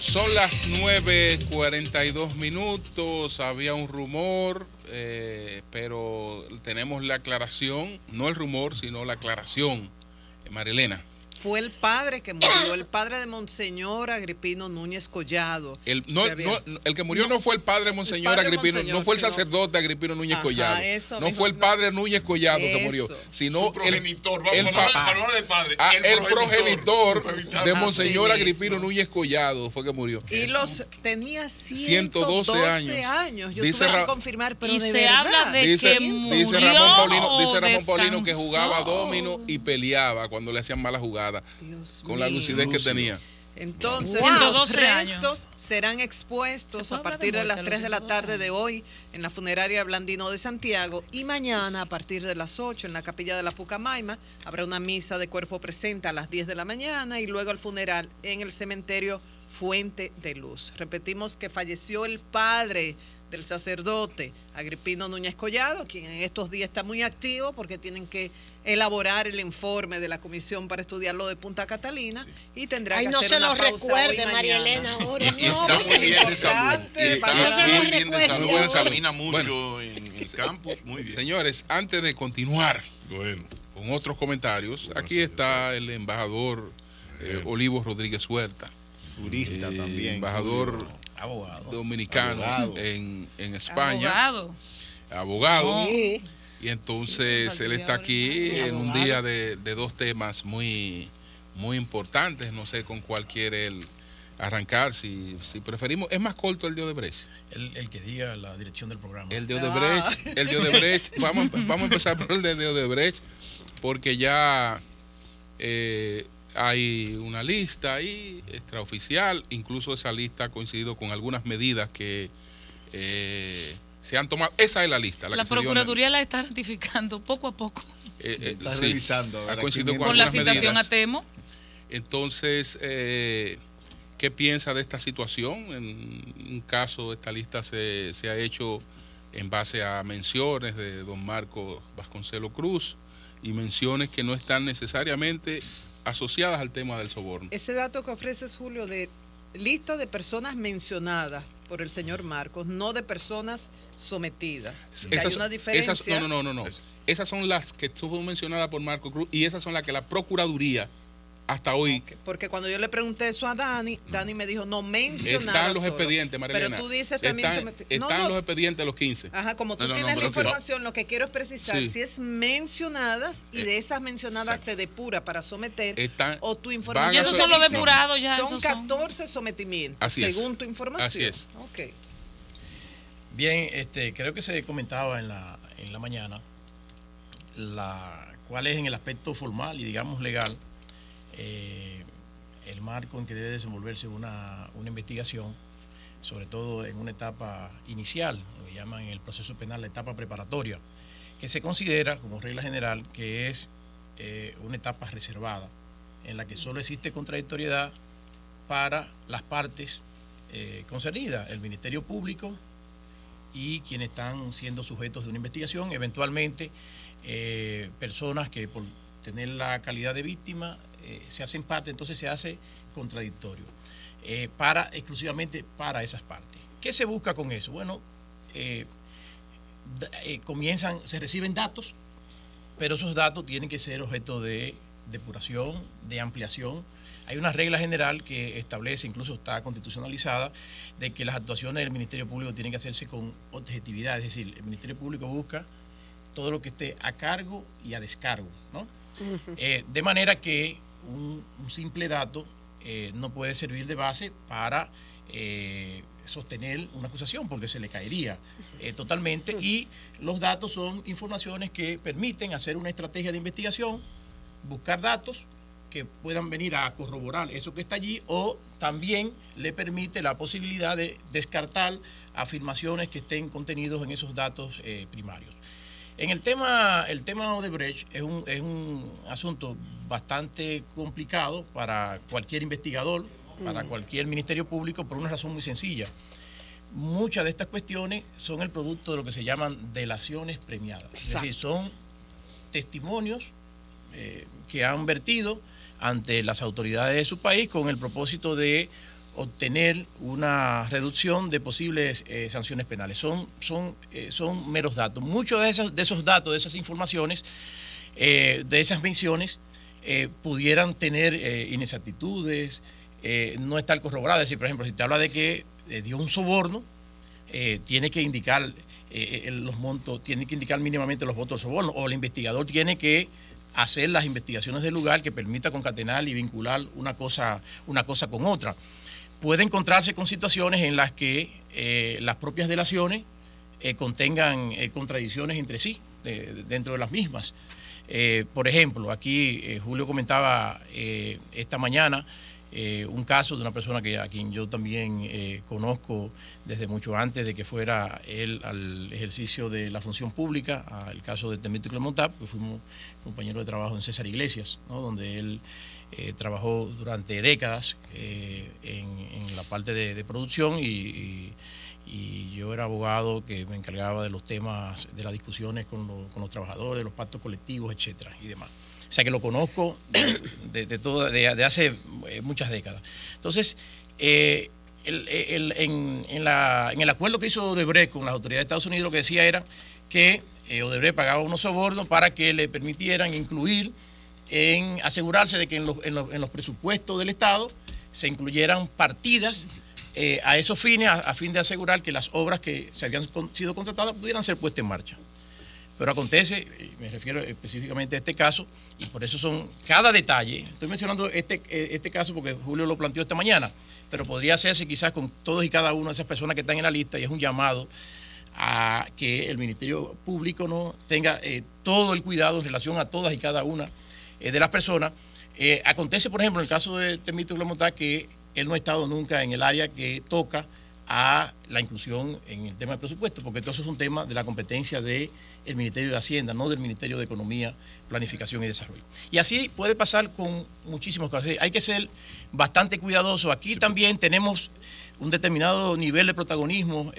Son las 9:42. Había un rumor, pero tenemos la aclaración, no el rumor, sino la aclaración. Marilena. Fue el padre que murió, el padre de Monseñor Agripino Núñez Collado. El que murió no fue el padre de Monseñor Agripino, no fue el sacerdote Agripino Núñez Collado. No fue el padre Núñez Collado que murió, sino el progenitor de Monseñor Agripino Núñez Collado fue que murió. Y tenía 112 años. Yo tuve que confirmar, pero y de se verdad. habla de que murió. Dice Ramón Paulino que jugaba domino y peleaba cuando le hacían mala jugada. Con la lucidez que tenía. Entonces, los restos serán expuestos a partir de las 3 de la tarde de hoy en la funeraria Blandino de Santiago, y mañana a partir de las 8 en la capilla de la Pucamaima habrá una misa de cuerpo presente a las 10 de la mañana y luego el funeral en el cementerio Fuente de Luz. Repetimos que falleció el padre del sacerdote Agripino Núñez Collado, quien en estos días está muy activo porque tienen que elaborar el informe de la comisión para estudiarlo de Punta Catalina, y tendrá que hacer una pausa. No se lo recuerde, María Elena, ahora. Está muy bien de salud. Está muy bien de salud. Muy buena salud. Camina mucho en el campus. Muy bien. Señores, antes de continuar con otros comentarios, aquí está el embajador Olivo Rodríguez Huerta. Jurista también. Embajador abogado dominicano en España. Abogado. Sí. Y entonces él está aquí en un día de dos temas muy importantes. No sé con cuál quiere él arrancar. Si preferimos, es más corto el de Odebrecht. El que diga la dirección del programa. El de Odebrecht. Vamos a empezar por el de Odebrecht, porque ya hay una lista ahí extraoficial. Incluso esa lista ha coincidido con algunas medidas que se han tomado. Esa es la lista. La Procuraduría la está ratificando poco a poco. Está revisando. Ha coincidido con la citación a Temo. Entonces, ¿qué piensa de esta situación? En un caso, esta lista se ha hecho en base a menciones de don Marcos Vasconcelos Cruz y menciones que no están necesariamente asociadas al tema del soborno. Ese dato que ofreces, Julio, de lista de personas mencionadas por el señor Marcos, no de personas sometidas. Hay una diferencia. No. Esas son las que fueron mencionadas por Marcos Cruz y esas son las que la Procuraduría hasta hoy. Okay. Porque cuando yo le pregunté eso a Dani me dijo no mencionadas. Están los expedientes, Marilena. Pero tú dices también están los expedientes los 15. Ajá, como tú tienes la información, lo que quiero es precisar si es mencionadas y de esas mencionadas se depura para someter o tu información. Y esos son los depurados ya. Son 14 sometimientos, según tu información. Así es. Okay. Bien, creo que se comentaba en la mañana cuál es en el aspecto formal y digamos legal el marco en que debe desenvolverse una investigación, sobre todo en una etapa inicial, lo que llaman en el proceso penal la etapa preparatoria, que se considera como regla general que es una etapa reservada, en la que solo existe contradictoriedad para las partes concernidas, el Ministerio Público y quienes están siendo sujetos de una investigación, eventualmente personas que por tener la calidad de víctima se hacen parte, entonces se hace contradictorio exclusivamente para esas partes. ¿Qué se busca con eso? Bueno, se reciben datos, pero esos datos tienen que ser objeto de depuración, de ampliación. Hay una regla general que establece, incluso está constitucionalizada, de que las actuaciones del Ministerio Público tienen que hacerse con objetividad, es decir, el Ministerio Público busca todo lo que esté a cargo y a descargo, ¿no? De manera que un simple dato no puede servir de base para sostener una acusación, porque se le caería totalmente, y los datos son informaciones que permiten hacer una estrategia de investigación, buscar datos que puedan venir a corroborar eso que está allí, o también le permite la posibilidad de descartar afirmaciones que estén contenidos en esos datos primarios. En el tema Odebrecht es un asunto bastante complicado para cualquier investigador, para cualquier ministerio público, por una razón muy sencilla. Muchas de estas cuestiones son el producto de lo que se llaman delaciones premiadas. Exacto. Es decir, son testimonios que han vertido ante las autoridades de su país con el propósito de obtener una reducción de posibles sanciones penales. Son meros datos. Muchos de esos datos, de esas informaciones, de esas menciones, pudieran tener inexactitudes, no estar corroboradas. Es decir, por ejemplo, si te habla de que dio un soborno, tiene que indicar los montos, tiene que indicar mínimamente los votos del soborno, o el investigador tiene que hacer las investigaciones del lugar que permita concatenar y vincular una cosa con otra. Puede encontrarse con situaciones en las que las propias delaciones contengan contradicciones entre sí, dentro de las mismas. Por ejemplo, aquí Julio comentaba esta mañana un caso de una persona a quien yo también conozco desde mucho antes de que fuera él al ejercicio de la función pública, el caso de Temito Clemontá, que fuimos compañeros de trabajo en César Iglesias, ¿no? Donde él trabajó durante décadas en la parte de producción y yo era abogado que me encargaba de los temas, de las discusiones con los trabajadores, los pactos colectivos, etcétera y demás. O sea que lo conozco de hace muchas décadas. Entonces, en el acuerdo que hizo Odebrecht con las autoridades de Estados Unidos, lo que decía era que Odebrecht pagaba unos sobornos para que le permitieran incluir, asegurarse de que en los presupuestos del Estado se incluyeran partidas a esos fines, a fin de asegurar que las obras que se habían sido contratadas pudieran ser puestas en marcha. Pero acontece, me refiero específicamente a este caso, y por eso son cada detalle. Estoy mencionando este caso porque Julio lo planteó esta mañana, pero podría hacerse quizás con todos y cada una de esas personas que están en la lista, y es un llamado a que el Ministerio Público no tenga todo el cuidado en relación a todas y cada una de las personas. Acontece, por ejemplo, en el caso de Temito Clemontá, que él no ha estado nunca en el área que toca a la inclusión en el tema del presupuesto, porque entonces es un tema de la competencia del Ministerio de Hacienda, no del Ministerio de Economía, Planificación y Desarrollo. Y así puede pasar con muchísimos casos. Hay que ser bastante cuidadoso. Aquí también tenemos un determinado nivel de protagonismo,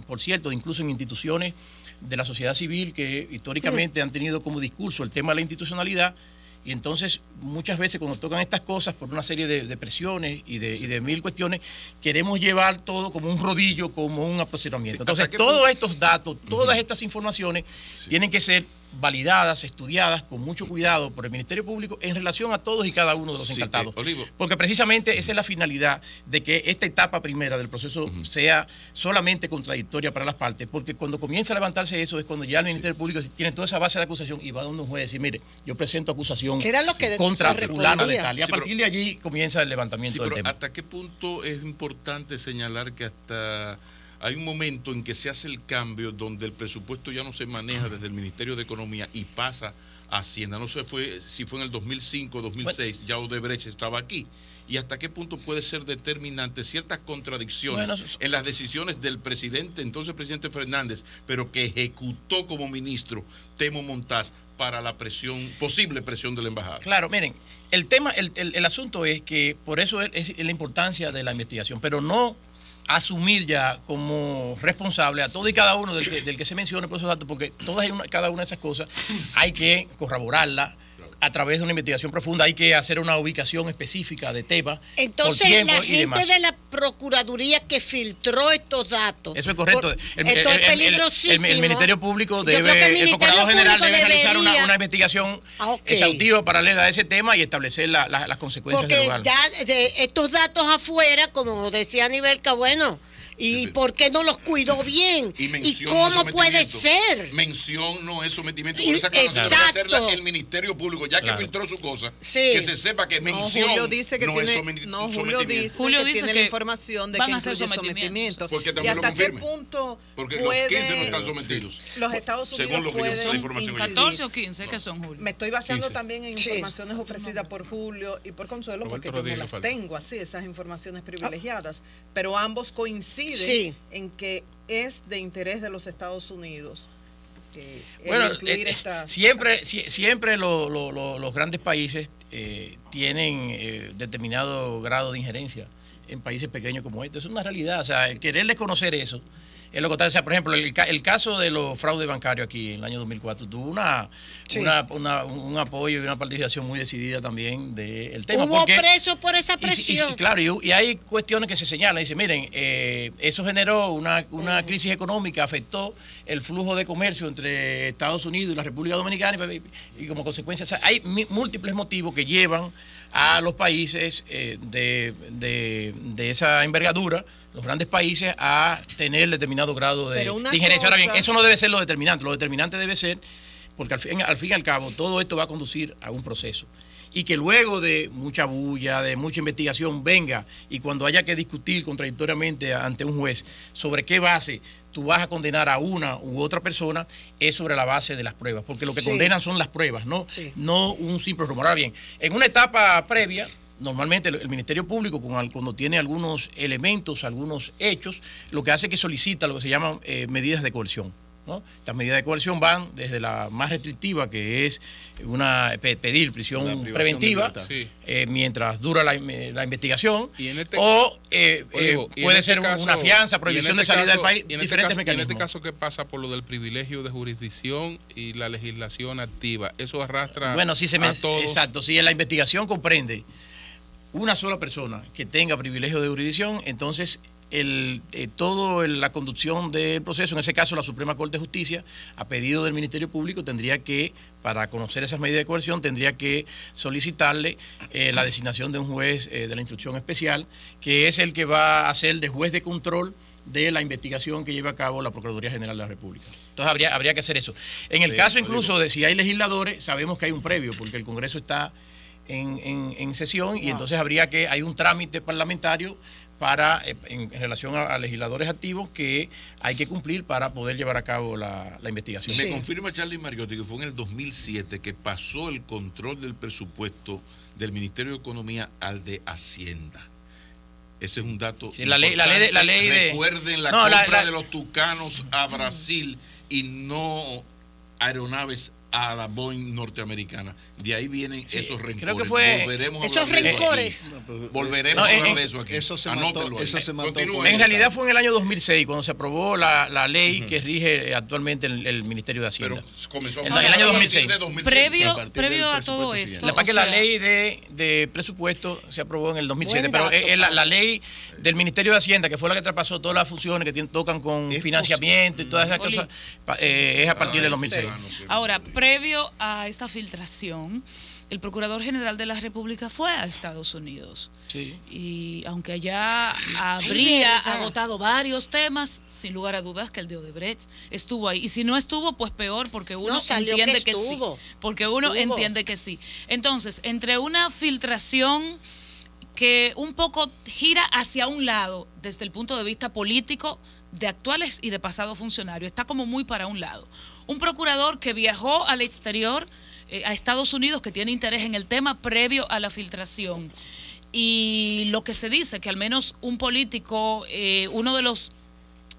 por cierto, incluso en instituciones de la sociedad civil que históricamente han tenido como discurso el tema de la institucionalidad. Y entonces muchas veces cuando tocan estas cosas por una serie de presiones y de mil cuestiones, queremos llevar todo como un rodillo, como un aproximamiento. Entonces todos estos datos, todas estas informaciones tienen que ser validadas, estudiadas con mucho cuidado por el Ministerio Público en relación a todos y cada uno de los encartados. Porque precisamente esa es la finalidad de que esta etapa primera del proceso sea solamente contradictoria para las partes, porque cuando comienza a levantarse eso es cuando ya el Ministerio Público tiene toda esa base de acusación y va donde un juez y decir, mire, yo presento acusación contra fulano de tal. Y a partir de allí comienza el levantamiento del tema. ¿Hasta qué punto es importante señalar que hasta hay un momento en que se hace el cambio donde el presupuesto ya no se maneja desde el Ministerio de Economía y pasa a Hacienda? No sé si fue en el 2005 o 2006, ya Odebrecht estaba aquí. ¿Y hasta qué punto puede ser determinante ciertas contradicciones en las decisiones del presidente, entonces presidente Fernández, pero que ejecutó como ministro Temo Montaz para la posible presión de la embajada? Claro, miren, el tema, el asunto es que por eso es la importancia de la investigación, pero no asumir ya como responsable a todo y cada uno del que se mencione por esos datos, porque todas y cada una de esas cosas hay que corroborarla a través de una investigación profunda, hay que hacer una ubicación específica de tema. Entonces, por tiempo la gente de la Procuraduría que filtró estos datos. Eso es correcto. Esto es peligrosísimo. El Ministerio Público debe, el Procurador General debe realizar una investigación exhaustiva paralela a ese tema y establecer las consecuencias. Porque ya de estos datos afuera, como decía Anibelka, bueno, ¿y por qué no los cuidó bien? ¿Y cómo puede ser? Mención no es sometimiento. Por esa cosa debe hacerla el Ministerio Público, ya que filtró su cosa, que se sepa que mención Julio dice que no tiene, es sometimiento. Julio dice que tiene que la información de que incluye sometimiento. Porque ¿Y hasta qué punto porque puede, los 15 no están sometidos? Los Estados Unidos según pueden la información 14 o 15 que son, Julio. Me estoy basando también en informaciones ofrecidas por Julio y por Consuelo, porque yo no las tengo así, esas informaciones privilegiadas, pero ambos coinciden en que es de interés de los Estados Unidos. Bueno, siempre los grandes países tienen determinado grado de injerencia en países pequeños como este. Es una realidad. O sea, el querer desconocer eso Es lo que o sea, por ejemplo, el caso de los fraudes bancarios aquí en el año 2004 tuvo un apoyo y una participación muy decidida también del tema. Hubo presos por esa presión. Claro, y hay cuestiones que se señalan. Dice, miren, eso generó una crisis económica, afectó el flujo de comercio entre Estados Unidos y la República Dominicana y como consecuencia, o sea, hay múltiples motivos que llevan a los países de esa envergadura, los grandes países, a tener determinado grado de injerencia. Ahora bien, eso no debe ser lo determinante debe ser, porque al fin y al cabo todo esto va a conducir a un proceso. Y que luego de mucha bulla, de mucha investigación, venga y cuando haya que discutir contradictoriamente ante un juez sobre qué base tú vas a condenar a una u otra persona, es sobre la base de las pruebas, porque lo que condenan son las pruebas, no un simple rumor. Ahora bien, en una etapa previa, normalmente el Ministerio Público, cuando tiene algunos elementos, algunos hechos, lo que hace es que solicita lo que se llaman medidas de coerción, ¿no? Estas medidas de coerción van desde la más restrictiva, que es pedir prisión preventiva mientras dura la investigación, puede ser una fianza, prohibición de salida del país, diferentes mecanismos. En este caso, ¿qué pasa por lo del privilegio de jurisdicción y la legislación activa? Eso arrastra a todos. Exacto, si en la investigación comprende una sola persona que tenga privilegio de jurisdicción, entonces toda la conducción del proceso, en ese caso la Suprema Corte de Justicia, a pedido del Ministerio Público, tendría que, para conocer esas medidas de coerción, tendría que solicitarle la designación de un juez de la instrucción especial, que es el que va a ser de juez de control de la investigación que lleva a cabo la Procuraduría General de la República. Entonces habría que hacer eso. En el caso incluso de si hay legisladores, sabemos que hay un previo, porque el Congreso está en sesión y entonces hay un trámite parlamentario en relación a legisladores activos que hay que cumplir para poder llevar a cabo la investigación. Me confirma Charlie Mariotti que fue en el 2007 que pasó el control del presupuesto del Ministerio de Economía al de Hacienda. Ese es un dato. Sí, la ley de recuerden la compra de los tucanos a Brasil y no aeronaves a la Boeing norteamericana. De ahí vienen esos rencores. Creo que fue esos rencores. Volveremos a hablar de eso aquí. Eso se mató. En realidad fue en el año 2006 cuando se aprobó la ley que rige actualmente el Ministerio de Hacienda. Pero comenzó en el año 2006. Previo a todo esto. La ley de presupuesto se aprobó en el 2007, pero la ley del Ministerio de Hacienda, que fue la que traspasó todas las funciones que tocan con financiamiento y todas esas cosas, es a partir del 2006. Ahora, previo a esta filtración, el Procurador General de la República fue a Estados Unidos. Sí. Y aunque allá habría agotado varios temas, sin lugar a dudas que el de Odebrecht estuvo ahí. Y si no estuvo, pues peor, porque uno entiende que sí. Porque uno entiende que sí. Entonces, entre una filtración que un poco gira hacia un lado desde el punto de vista político de actuales y de pasados funcionarios, está como muy para un lado. Un procurador que viajó al exterior, a Estados Unidos, que tiene interés en el tema previo a la filtración. Y lo que se dice, que al menos un político, uno de los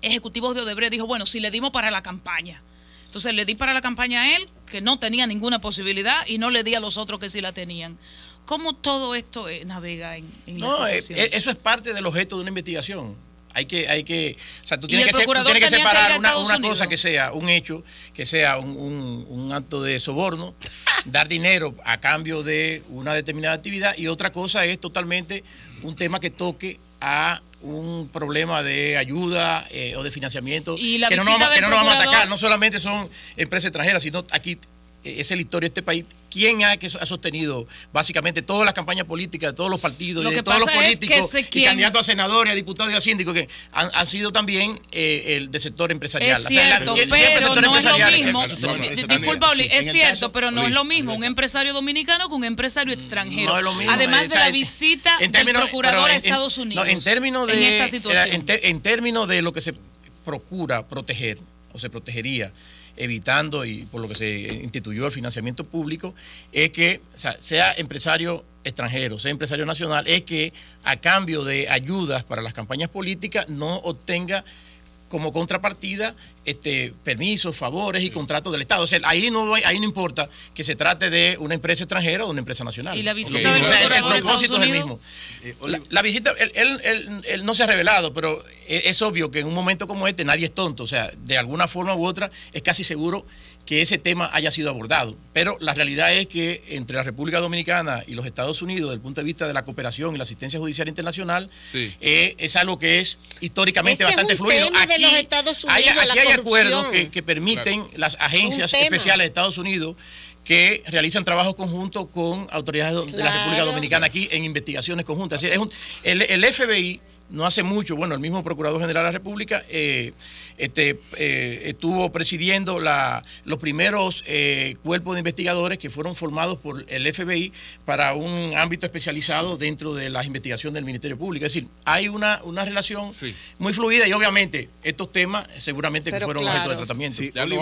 ejecutivos de Odebrecht dijo, bueno, si le dimos para la campaña. Entonces le di para la campaña a él, que no tenía ninguna posibilidad, y no le di a los otros que sí la tenían. ¿Cómo todo esto navega en la situación? Eso es parte del objeto de una investigación. Hay que, o sea, tú tienes que separar una cosa que sea un hecho, que sea un acto de soborno, dar dinero a cambio de una determinada actividad, y otra cosa es totalmente un tema que toque a un problema de ayuda o de financiamiento, que no nos vamos a atacar. No solamente son empresas extranjeras, sino aquí es la historia de este país. ¿Quién ha sostenido básicamente todas las campañas políticas de todos los partidos y de todos los políticos y candidatos a senadores, a diputados y a síndicos que han sido también del sector empresarial? Es cierto, pero no es lo mismo. Disculpa, Oli, es cierto, pero no es lo mismo un empresario dominicano que un empresario extranjero. Además de la visita del procurador a Estados Unidos. En términos de lo que se procura proteger o se protegería, evitando y por lo que se instituyó el financiamiento público, es que sea empresario extranjero, sea empresario nacional, es que a cambio de ayudas para las campañas políticas no obtenga como contrapartida permisos, favores y contratos del Estado. O sea, ahí no importa que se trate de una empresa extranjera o de una empresa nacional. Y la visita del procurador el propósito es el mismo. La visita, él no se ha revelado, pero es obvio que en un momento como este nadie es tonto. O sea, de alguna forma u otra es casi seguro que ese tema haya sido abordado. Pero la realidad es que entre la República Dominicana y los Estados Unidos, desde el punto de vista de la cooperación y la asistencia judicial internacional, es algo que es históricamente bastante fluido. Aquí hay acuerdos que permiten las agencias especiales de Estados Unidos que realizan trabajos conjuntos con autoridades de la República Dominicana aquí en investigaciones conjuntas. Es decir, el FBI no hace mucho, bueno, el mismo Procurador General de la República estuvo presidiendo los primeros cuerpos de investigadores que fueron formados por el FBI para un ámbito especializado dentro de la investigación del Ministerio Público. Es decir, hay una relación muy fluida y obviamente estos temas seguramente que fueron objeto de tratamiento. Sí, hay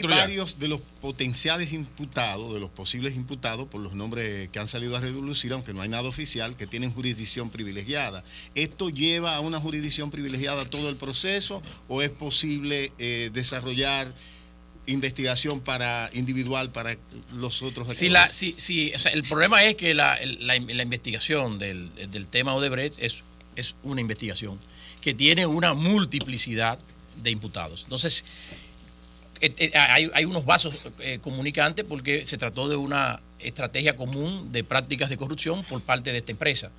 varios de los potenciales imputados, de los posibles imputados por los nombres que han salido a relucir, aunque no hay nada oficial, que tienen jurisdicción privilegiada. ¿Esto lleva a una jurisdicción privilegiada todo el proceso o es posible desarrollar investigación individual para los otros actores? Sí, o sea, el problema es que la investigación del tema Odebrecht es una investigación que tiene una multiplicidad de imputados. Entonces, hay unos vasos comunicantes porque se trató de una estrategia común de prácticas de corrupción por parte de esta empresa.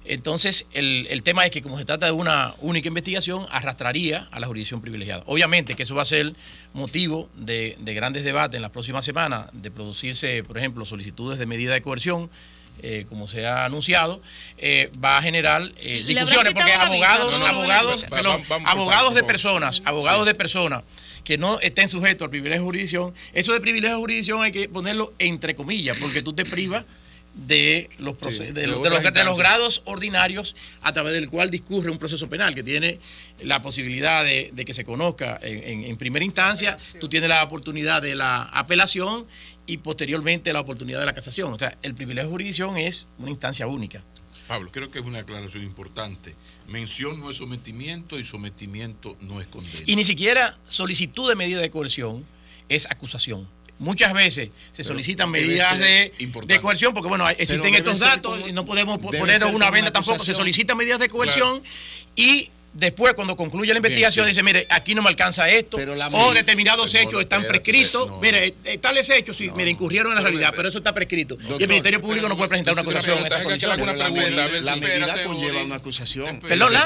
Entonces, el tema es que como se trata de una única investigación, arrastraría a la jurisdicción privilegiada. Obviamente que eso va a ser motivo de grandes debates en las próximas semanas, de producirse, por ejemplo, solicitudes de medida de coerción, como se ha anunciado, va a generar discusiones, porque abogados de personas que no estén sujetos al privilegio de jurisdicción, eso de privilegio de jurisdicción hay que ponerlo entre comillas, porque tú te privas de los grados ordinarios a través del cual discurre un proceso penal, que tiene la posibilidad de que se conozca en primera instancia, tú tienes la oportunidad de la apelación y posteriormente la oportunidad de la casación. O sea, el privilegio de jurisdicción es una instancia única. Pablo, creo que es una aclaración importante. Mención no es sometimiento y sometimiento no es condena. Y ni siquiera solicitud de medida de coerción es acusación. Muchas veces se solicitan medidas de coerción porque, bueno, existen estos datos y no podemos ponernos una venda tampoco. Se solicitan medidas de coerción y después, cuando concluye la investigación, dice, mire, aquí no me alcanza esto, o determinados hechos están prescritos. Mire, tales hechos, mire, incurrieron en la realidad, pero eso está prescrito. Y el Ministerio Público no puede presentar una acusación en esa condición. La medida conlleva una acusación.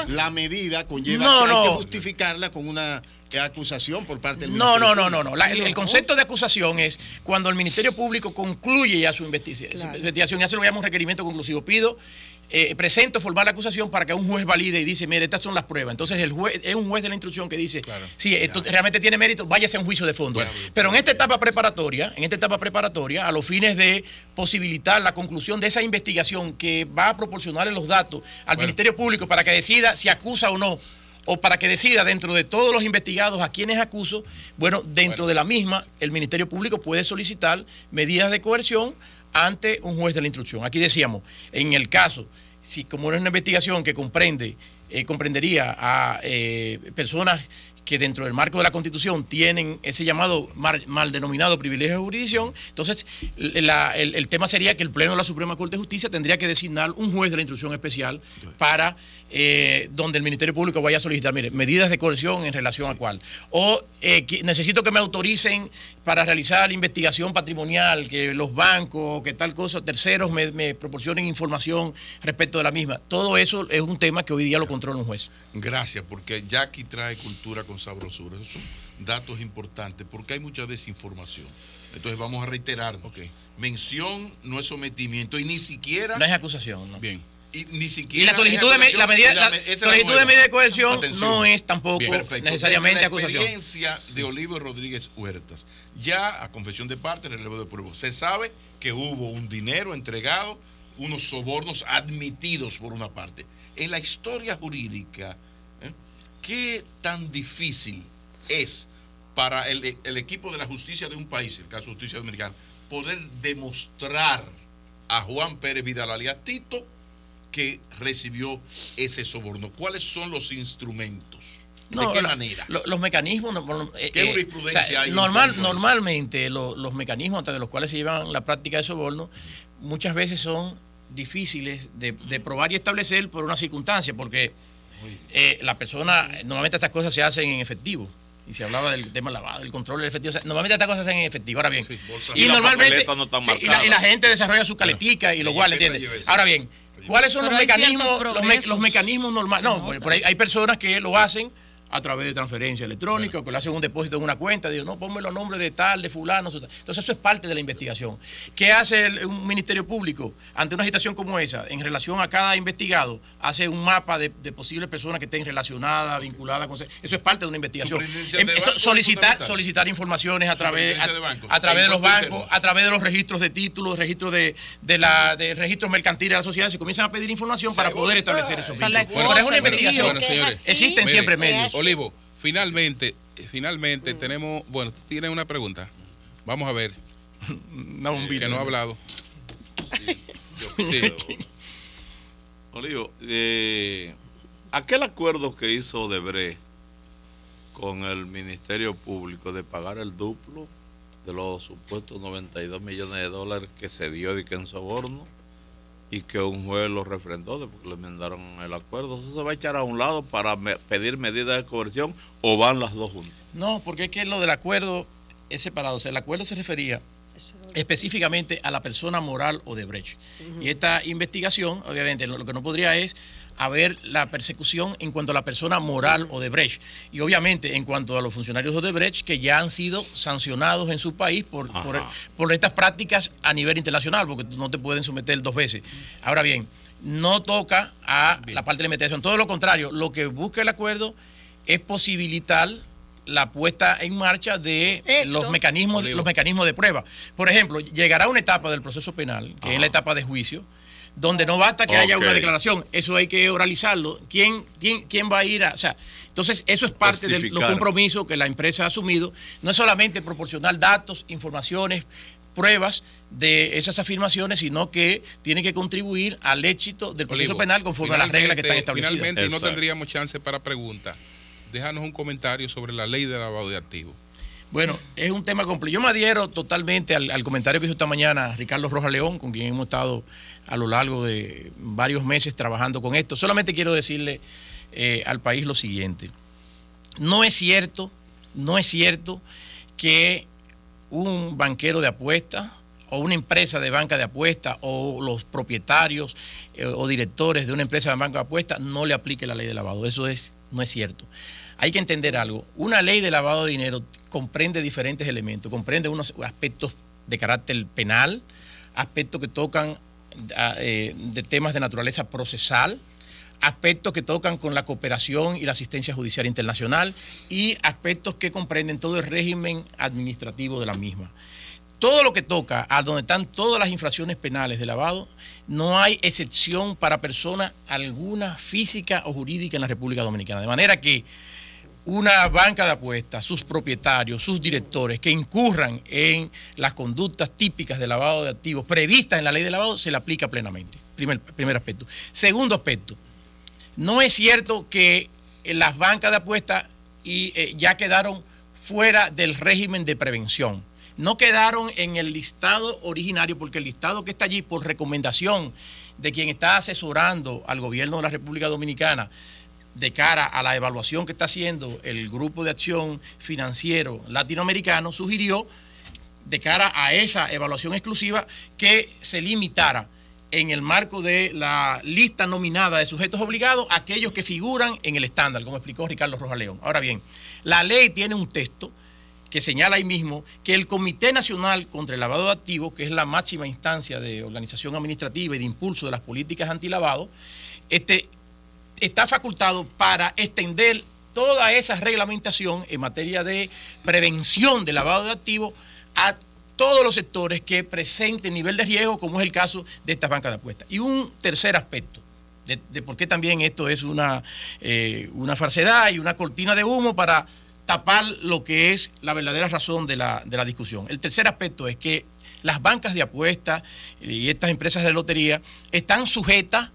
La medida conlleva, hay que justificarla con una acusación por parte del Ministerio Público. No. El concepto de acusación es cuando el Ministerio Público concluye ya su investigación, ya se lo llama un requerimiento conclusivo. Presento formal la acusación para que un juez valide y dice, mire, estas son las pruebas. Entonces el juez es un juez de la instrucción que dice, sí, esto realmente tiene mérito, váyase a un juicio de fondo. Pero en esta etapa preparatoria, a los fines de posibilitar la conclusión de esa investigación que va a proporcionarle los datos al Ministerio Público para que decida si acusa o no, o para que decida dentro de todos los investigados a quienes acuso, dentro de la misma, el Ministerio Público puede solicitar medidas de coerción ante un juez de la instrucción. Aquí decíamos, en el caso, si como es una investigación que comprendería a personas que dentro del marco de la Constitución tienen ese llamado mal denominado privilegio de jurisdicción, entonces el tema sería que el Pleno de la Suprema Corte de Justicia tendría que designar un juez de la instrucción especial para donde el Ministerio Público vaya a solicitar, mire, medidas de coerción en relación a cuál. O necesito que me autoricen para realizar la investigación patrimonial, que los bancos, que tal cosa, terceros me proporcionen información respecto de la misma. Todo eso es un tema que hoy día lo controla un juez. Gracias, porque Jackie trae cultura con sabrosura. Esos son datos importantes, porque hay mucha desinformación. Entonces vamos a reiterar. Mención no es sometimiento y ni siquiera... No es acusación, ¿no? Bien. Y ni siquiera... Y la solicitud de medida de coerción no es tampoco necesariamente acusación. La experiencia de Olivo Rodríguez Huertas, ya a confesión de parte, relevo de prueba, se sabe que hubo un dinero entregado, unos sobornos admitidos por una parte. En la historia jurídica, ¿qué tan difícil es para el equipo de la justicia de un país, el caso de justicia dominicana, poder demostrar a Juan Pérez Vidal alias Tito que recibió ese soborno? ¿Cuáles son los instrumentos? ¿De qué manera? Los mecanismos... ¿Qué jurisprudencia hay? Normalmente los mecanismos a través de los cuales se llevan la práctica de soborno muchas veces son difíciles de probar y establecer por una circunstancia, porque la persona, normalmente estas cosas se hacen en efectivo. Y se hablaba del tema lavado, del control del efectivo. O sea, normalmente estas cosas se hacen en efectivo. Ahora bien, y normalmente no y la gente desarrolla su caletica y lo cual, ¿entiendes? Ahora bien, ¿cuáles son los mecanismos normales? No, por ahí hay personas que lo hacen a través de transferencia electrónica, o que le hacen un depósito en una cuenta, digo, no, ponme los nombres de tal, de fulano. Entonces eso es parte de la investigación. ¿Qué hace un Ministerio Público ante una situación como esa? En relación a cada investigado, hace un mapa de posibles personas que estén relacionadas, vinculadas con... Eso es parte de una investigación. Solicitar informaciones a través de los bancos, a través de los registros de títulos, registros de registros mercantiles de la sociedad, se comienzan a pedir información para poder establecer esos vínculos. Pero es una investigación. Bueno, señores, existen siempre medios. Olivo, finalmente tenemos, bueno, tiene una pregunta. Vamos a ver. Que no ha hablado. Sí. Olivo, aquel acuerdo que hizo Odebrecht con el Ministerio Público de pagar el duplo de los supuestos 92 millones de dólares que se dio en soborno, y que un juez lo refrendó porque le enmendaron el acuerdo, ¿eso se va a echar a un lado para pedir medidas de coerción o van las dos juntas? No, porque es que lo del acuerdo es separado. O sea, el acuerdo se refería específicamente a la persona moral Odebrecht. Y esta investigación, obviamente, lo que no podría es haber la persecución en cuanto a la persona moral Odebrecht. Y obviamente en cuanto a los funcionarios Odebrecht que ya han sido sancionados en su país por estas prácticas a nivel internacional, porque no te pueden someter 2 veces. Ahora bien, no toca a la parte de la investigación. Todo lo contrario, lo que busca el acuerdo es posibilitar la puesta en marcha de los mecanismos de prueba. Por ejemplo, llegará una etapa del proceso penal, que es la etapa de juicio, donde no basta que haya una declaración, eso hay que oralizarlo. ¿Quién va a ir a...? O sea, entonces eso es parte de los compromisos que la empresa ha asumido. No es solamente proporcionar datos, informaciones, pruebas de esas afirmaciones, sino que tiene que contribuir al éxito del proceso penal conforme a las reglas que están establecidas. Finalmente, no tendríamos chance para preguntas. Déjanos un comentario sobre la ley de lavado de activos. Bueno, es un tema complejo. Yo me adhiero totalmente al comentario que hizo esta mañana Ricardo Rojas León, con quien hemos estado a lo largo de varios meses trabajando con esto. Solamente quiero decirle al país lo siguiente. No es cierto que un banquero de apuestas o una empresa de banca de apuestas o los propietarios o directores de una empresa de banca de apuestas no le aplique la ley de lavado. No es cierto. Hay que entender algo. Una ley de lavado de dinero comprende diferentes elementos. Comprende unos aspectos de carácter penal, aspectos que tocan de temas de naturaleza procesal, aspectos que tocan con la cooperación y la asistencia judicial internacional y aspectos que comprenden todo el régimen administrativo de la misma. Todo lo que toca a donde están todas las infracciones penales de lavado, no hay excepción para persona alguna física o jurídica en la República Dominicana. De manera que una banca de apuestas, sus propietarios, sus directores que incurran en las conductas típicas de lavado de activos previstas en la ley de lavado, se le aplica plenamente. Primer aspecto. Segundo aspecto, no es cierto que las bancas de apuestas ya quedaron fuera del régimen de prevención. No quedaron en el listado originario, porque el listado que está allí por recomendación de quien está asesorando al gobierno de la República Dominicana de cara a la evaluación que está haciendo el Grupo de Acción Financiero Latinoamericano, sugirió de cara a esa evaluación exclusiva que se limitara en el marco de la lista nominada de sujetos obligados a aquellos que figuran en el estándar, como explicó Ricardo Rojas León. Ahora bien, la ley tiene un texto que señala ahí mismo que el Comité Nacional contra el Lavado de Activos, que es la máxima instancia de organización administrativa y de impulso de las políticas antilavado, está facultado para extender toda esa reglamentación en materia de prevención del lavado de activos a todos los sectores que presenten nivel de riesgo, como es el caso de estas bancas de apuestas. Y un tercer aspecto de por qué también esto es una falsedad y una cortina de humo para tapar lo que es la verdadera razón de la discusión. El tercer aspecto es que las bancas de apuestas y estas empresas de lotería están sujetas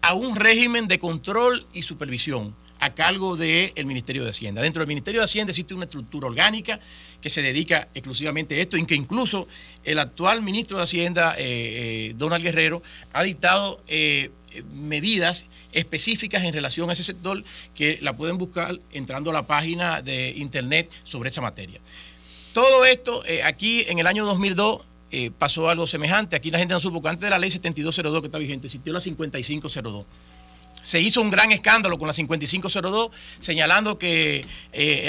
a un régimen de control y supervisión. a cargo del Ministerio de Hacienda. Dentro del Ministerio de Hacienda existe una estructura orgánica que se dedica exclusivamente a esto, en que incluso el actual ministro de Hacienda, Donald Guerrero, ha dictado medidas específicas en relación a ese sector que la pueden buscar entrando a la página de internet sobre esa materia. Todo esto, aquí en el año 2002 pasó algo semejante. Aquí la gente no supo que antes de la ley 7202 que está vigente existió la 5502. Se hizo un gran escándalo con la 5502, señalando que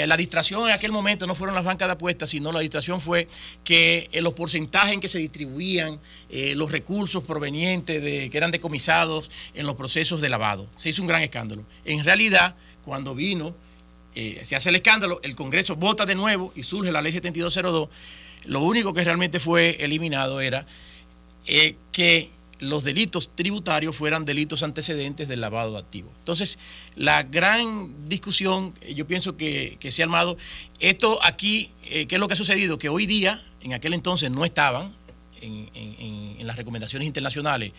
la distracción en aquel momento no fueron las bancas de apuestas, sino la distracción fue que los porcentajes en que se distribuían los recursos provenientes de que eran decomisados en los procesos de lavado. Se hizo un gran escándalo. En realidad, cuando se hace el escándalo, el Congreso vota de nuevo y surge la ley 7202, lo único que realmente fue eliminado era que los delitos tributarios fueran delitos antecedentes del lavado de activos. Entonces, la gran discusión, yo pienso que se ha armado, esto aquí, ¿qué es lo que ha sucedido? Que hoy día, en aquel entonces no estaban en las recomendaciones internacionales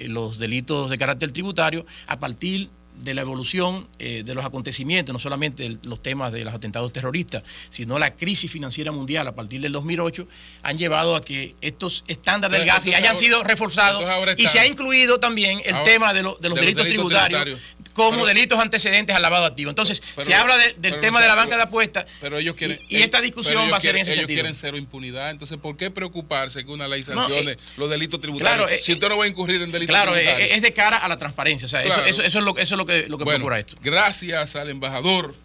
los delitos de carácter tributario, a partir de la evolución de los acontecimientos, no solamente los temas de los atentados terroristas, sino la crisis financiera mundial a partir del 2008, han llevado a que estos estándares del GAFI hayan sido reforzados y se ha incluido también el tema de los delitos tributarios como delitos antecedentes al lavado de activos. Entonces, se habla del tema de la banca de apuestas, pero ellos quieren, y esta discusión va a ser en ese sentido. Ellos quieren cero impunidad, entonces, ¿por qué preocuparse que una ley sancione los delitos tributarios? Claro, si usted no va a incurrir en delitos tributarios. Es de cara a la transparencia, o sea, claro. eso es lo que procura esto. Gracias al embajador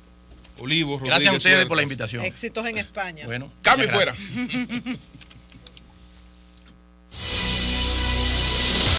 Olivo Rodríguez. Gracias a ustedes por la invitación. Éxitos en España. Bueno, cambio fuera.